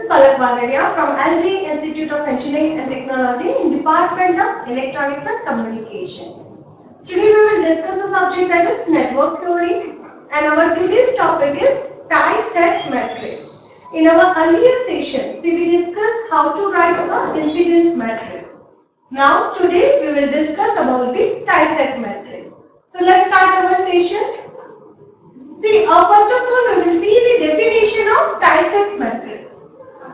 Palak Bagadia from LG Institute of Engineering and Technology in Department of Electronics and Communication. Today we will discuss a subject that is network theory, and our today's topic is tie-set matrix. In our earlier session, we discussed how to write a incidence matrix. Now today we will discuss about the tie-set matrix. So let's start our session. See, first of all, we will see the definition of tie-set matrix.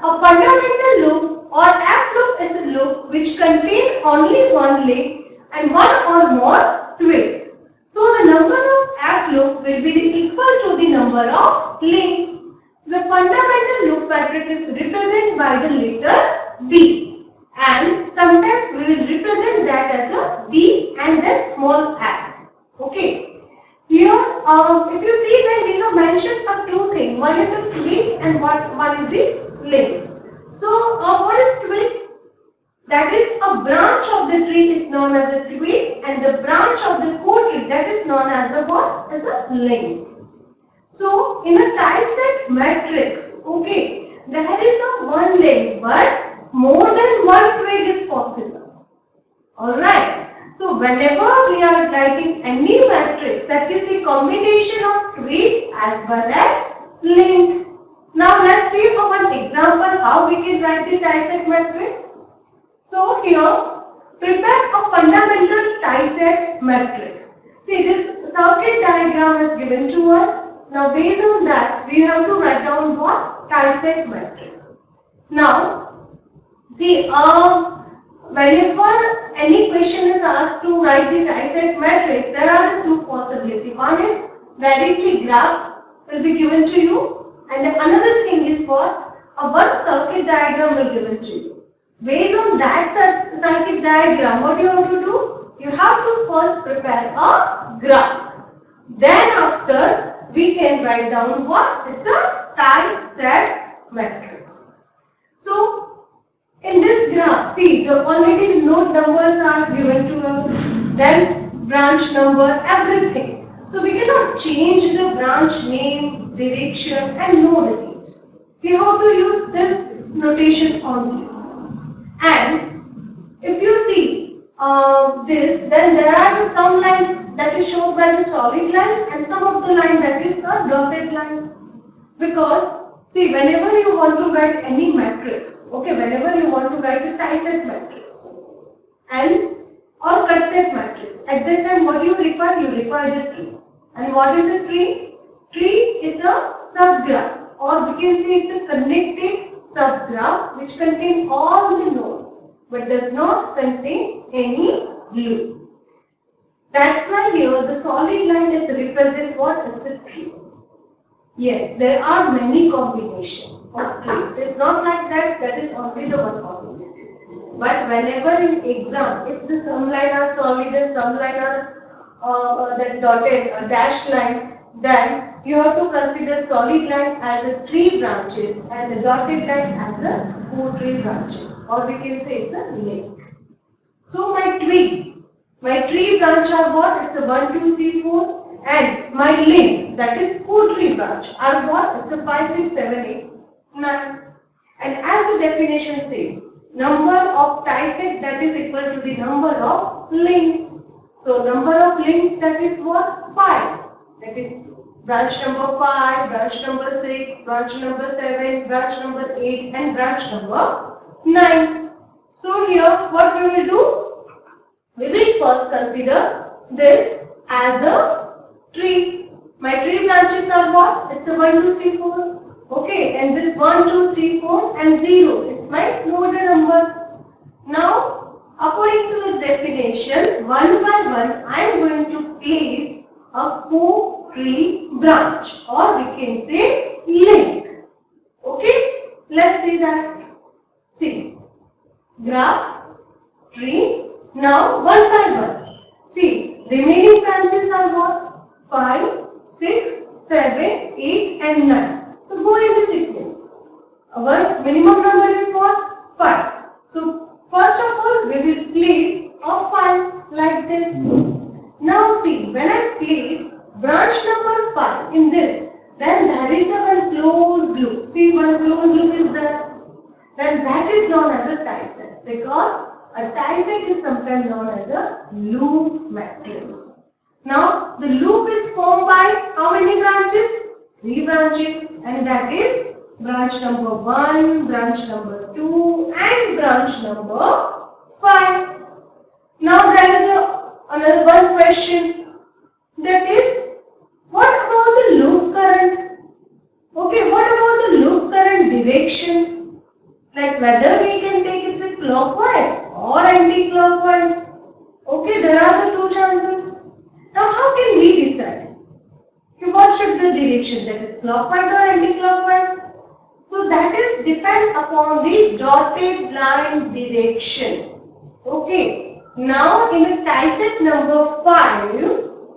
A fundamental loop or F loop is a loop which contains only one link and one or more twigs. So, the number of F loop will be equal to the number of links. The fundamental loop matrix is represented by the letter B, and sometimes we will represent that as a B and then small f. Okay. Here, if you see, then we have mentioned two things. One is a twig and one is the link. So, what is twig? That is a branch of the tree is known as a twig, and the branch of the core tree, that is known as a what? As a link. So, in a tie-set matrix, okay, there is a one link, but more than one twig is possible. Alright. So, whenever we are writing any matrix, that is the combination of twig as well as link. Now, let's see for one example how we can write the tie-set matrix. So, here, prepare a fundamental tie-set matrix. See, this circuit diagram is given to us. Now, based on that, we have to write down what? Tie-set matrix. Now, see, whenever any question is asked to write the tie-set matrix, there are two possibilities. One is directly graph will be given to you, and another thing is what? A one circuit diagram will be given to you. Based on that circuit diagram, what you have to do? You have to first prepare a graph. Then after, we can write down what? It's a tie-set matrix. So, in this graph, see, the already node numbers are given to us, then branch number, everything. So, we cannot change the branch name, direction and node again. We have to use this notation only. And if you see this, then there are some lines that is shown by the solid line and some of the line that is a dotted line. Because see, whenever you want to write any matrix, okay, whenever you want to write a tie-set matrix and or cut-set matrix, at that time what you require? You require the tree. And what is a tree? Tree is a subgraph, or we can say it's a connected subgraph which contains all the nodes but does not contain any loop. That's why here the solid line is represent what? It's a tree. Yes, there are many combinations of tree. It is not like that is only the one possibility. But whenever in exam, if some line are solid and some line are that dotted dashed line, then you have to consider solid line as a tree branches and the dotted line as a core tree branches, or we can say it's a link. So my twigs, my tree branch are what? It's a 1, 2, 3, 4. And my link, that is core tree branch, are what? It's a 5, 6, 7, 8, 9. And as the definition says, number of tie-set that is equal to the number of link. So number of links, that is what? 5. That is branch number 5, branch number 6, branch number 7, branch number 8 and branch number 9. So here what we will do? We will first consider this as a tree. My tree branches are what? It's a 1, 2, 3, 4. Okay, and this 1, 2, 3, 4 and 0. It's my node number. Now, according to the definition, one by one, I am going to place a core tree branch, or we can say link. Okay, let's see that. See, graph, tree. Now, one by one. See, remaining branches are what? 5, 6, 7, 8 and 9. So, go in the sequence. Our minimum number is what? 5. So, first of all, we will place a 5 like this. Now, see, when I place branch number 5 in this, then there is a one closed loop. See, one closed loop is there. then that is known as a tie set, because a tie set is sometimes known as a loop matrix. Now, the loop is formed by how many branches? 3 branches, and that is branch number 1, branch number 2, and branch number 5. Now, there is another one question, that is, what about the loop current? Okay, what about the loop current direction? Like whether we can take it clockwise or anti-clockwise. Okay, there are the two chances. Now, how can we decide? Okay, what should the direction, that is clockwise or anti-clockwise? So that is depend upon the dotted line direction. Okay. Now in a tie set number 5,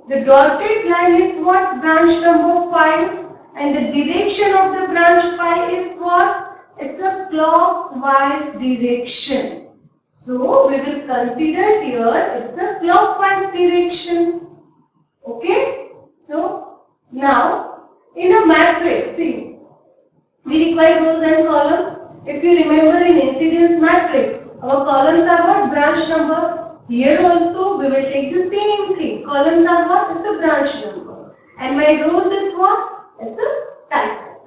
the dotted line is what? Branch number 5, and the direction of the branch 5 is what? It's a clockwise direction. So we will consider here it's a clockwise direction. Okay. So now in a matrix, see, we require rows and column. If you remember in incidence matrix, our columns are what? Branch number. Here also we will take the same thing. Columns are what? It's a branch number. And my rows is what? It's a tie set.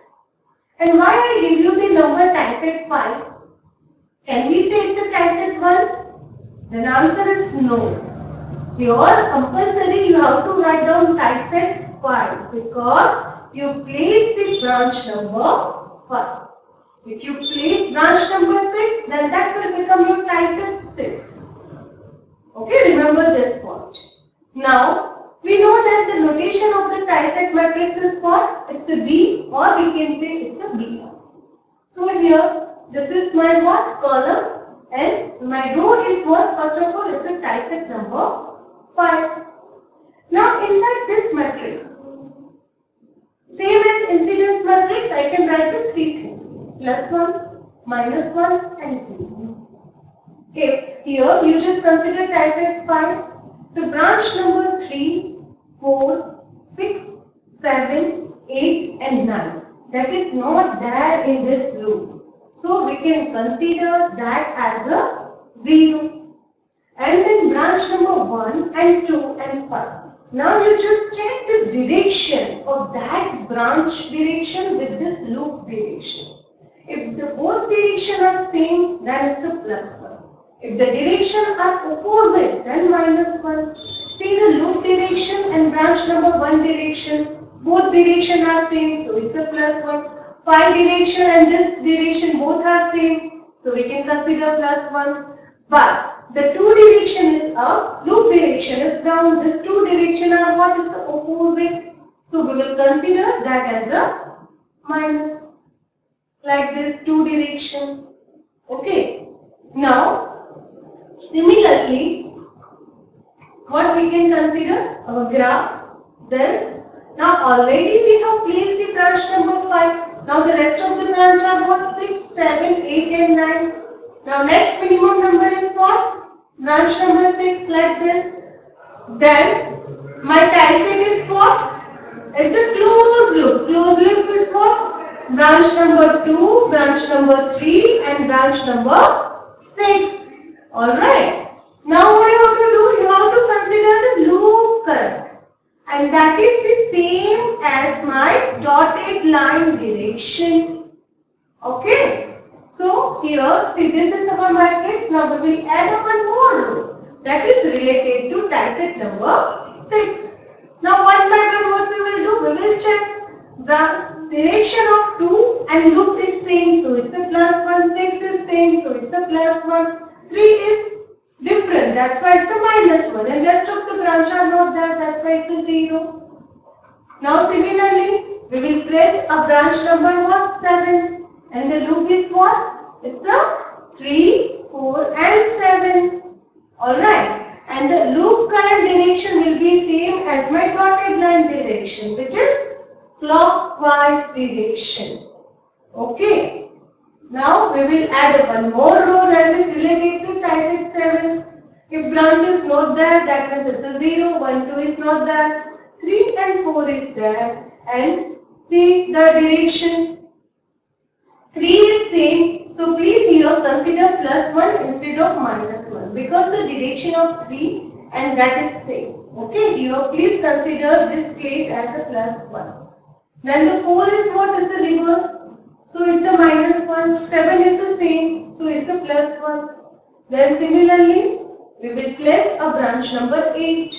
And why I give you the number tie set 5? Can we say it's a tie set 1? Then answer is no. Here compulsory you have to write down tie set 5 because you place the branch number 5. If you place branch number 6, then that will become your tie set 6. Okay, remember this point. Now, we know that the notation of the tie set matrix is what? It's a B, or we can say it's a B. So here, this is my what? Column, and my row is what? First of all, it's a tie set number 5. Now, inside this matrix, same as incidence matrix, I can write the 3 things. +1, -1 and 0. If here you just consider tie set 5, the branch number 3, 4, 6, 7, 8 and 9, that is not there in this loop. So we can consider that as a 0. And then branch number 1 and 2 and 5. Now you just check the direction of that branch direction with this loop direction. If the both direction are same, then it's a +1. If the direction are opposite, then -1. See the loop direction and branch number 1 direction, both direction are same, so it's a +1. 5 direction and this direction both are same, so we can consider +1. But the 2 direction is up, loop direction is down. These 2 direction are what? It's opposite. So we will consider that as a minus. Like this 2 direction. Okay. Now, similarly, what we can consider? Our graph. This. Now already we have placed the branch number 5. Now the rest of the branch are what? 6, 7, 8 and 9. Now next minimum number is what? Branch number 6, like this. Then my tie set is what? It's a closed loop. Closed loop is what? Branch number 2, branch number 3 and branch number 6. Alright. Now what you have to do? You have to consider the loop current. And that is the same as my dotted line direction. Okay. So here, see, this is our matrix. Now we will add up one more row that is related to tie set number 6. Now one by one what we will do? We will check the direction of 2 and loop is same, so it's a +1. 6 is same, so it's a +1. 3 is different, that's why it's a -1. And rest of the branch are not there, that's why it's a 0. Now similarly, we will place a branch number what? 7. And the loop is what? It's a 3, 4 and 7. Alright. And the loop current direction will be same as my dotted line direction, which is clockwise direction. Okay. Now we will add one more row that is related to tie set 7. If branch is not there, that means it's a 0. 1, 2 is not there. 3 and 4 is there. And see the direction. 3 is same. So please here consider plus 1 instead of minus 1 because the direction of 3 and that is same. Okay, here please consider this place as a plus 1. Then the 4 is what is a reverse. So it's a minus 1. 7 is the same. So it's a plus 1. Then similarly, we will place a branch number 8.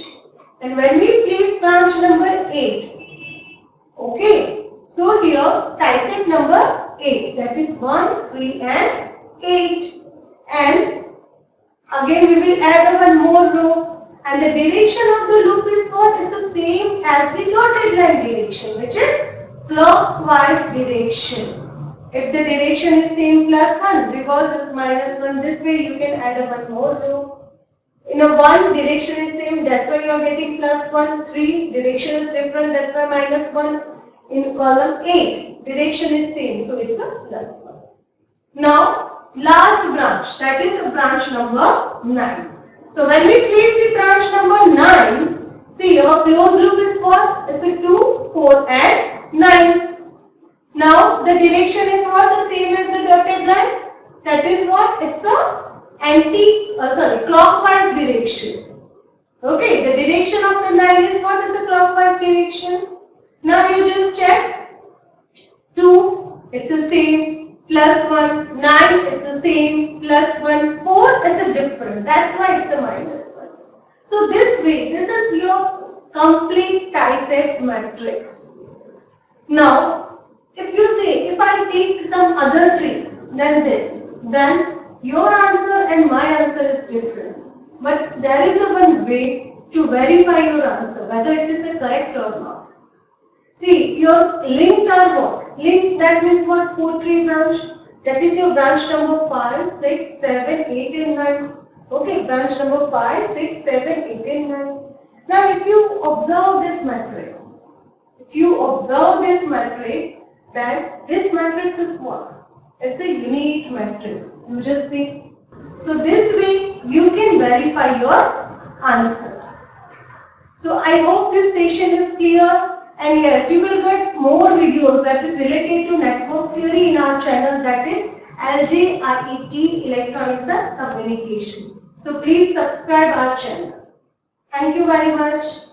And when we place branch number 8, okay, so here dissect number 8, that is 1, 3 and 8. And again we will add one more row, and the direction of the loop is what? It's the same as the dotted line direction, which is clockwise direction. If the direction is same plus 1, reverse is minus 1, this way you can add one more row. In a 1, direction is same, that's why you are getting plus 1. 3, direction is different, that's why minus 1. In column 8, direction is same, so it's a plus 1. Now, last branch, that is a branch number 9. So when we place the branch number 9, see our closed loop is what? It's a 2, 4 and 9. Now, the direction is what? The same as the dotted line. That is what? It's a clockwise direction. Okay, the direction of the 9 is what is the clockwise direction? Now you just check. 2, it's the same, plus 1, 9, it's the same, plus 1, 4, it's a different, that's why it's a minus 1. So this way, this is your complete tie-set matrix. Now, if you say, if I take some other tree than this, then your answer and my answer is different. But there is a one way to verify your answer, whether it is correct or not. See, your links are what? Links, that means what? 4 tree branch. That is your branch number 5, 6, 7, 8 and 9. Okay, branch number 5, 6, 7, 8 and 9. Now if you observe this matrix, then this matrix is what? It's a unique matrix. You just see. So this way you can verify your answer. So I hope this session is clear. And yes, you will get more videos that is related to network theory in our channel, that is LJIET, Electronics and Communication. So please subscribe our channel. Thank you very much.